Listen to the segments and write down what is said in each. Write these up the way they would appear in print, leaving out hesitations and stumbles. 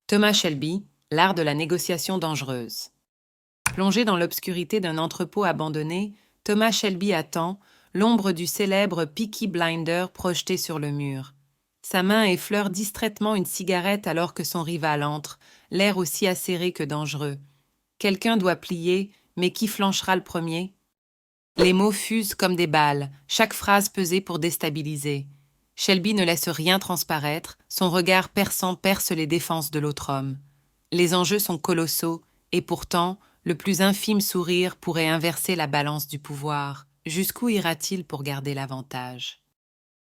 Thomas Shelby, l'art de la négociation dangereuse. Plongé dans l'obscurité d'un entrepôt abandonné, Thomas Shelby attend, l'ombre du célèbre Peaky Blinder projetée sur le mur. Sa main effleure distraitement une cigarette alors que son rival entre, l'air aussi acéré que dangereux. Quelqu'un doit plier, mais qui flanchera le premier? Les mots fusent comme des balles, chaque phrase pesée pour déstabiliser. Shelby ne laisse rien transparaître, son regard perçant perce les défenses de l'autre homme. Les enjeux sont colossaux, et pourtant, le plus infime sourire pourrait inverser la balance du pouvoir. Jusqu'où ira-t-il pour garder l'avantage?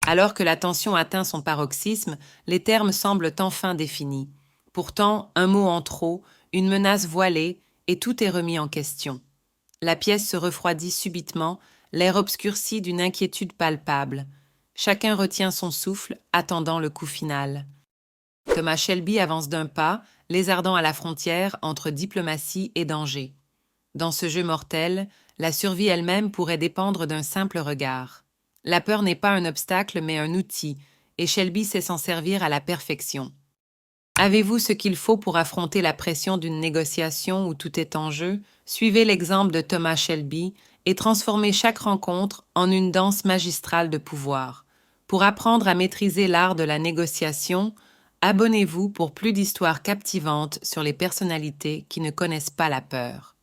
Alors que la tension atteint son paroxysme, les termes semblent enfin définis. Pourtant, un mot en trop, une menace voilée, et tout est remis en question. La pièce se refroidit subitement, l'air obscurci d'une inquiétude palpable. Chacun retient son souffle, attendant le coup final. Thomas Shelby avance d'un pas, lézardant à la frontière entre diplomatie et danger. Dans ce jeu mortel, la survie elle-même pourrait dépendre d'un simple regard. La peur n'est pas un obstacle mais un outil, et Shelby sait s'en servir à la perfection. Avez-vous ce qu'il faut pour affronter la pression d'une négociation où tout est en jeu? Suivez l'exemple de Thomas Shelby et transformez chaque rencontre en une danse magistrale de pouvoir. Pour apprendre à maîtriser l'art de la négociation, abonnez-vous pour plus d'histoires captivantes sur les personnalités qui ne connaissent pas la peur.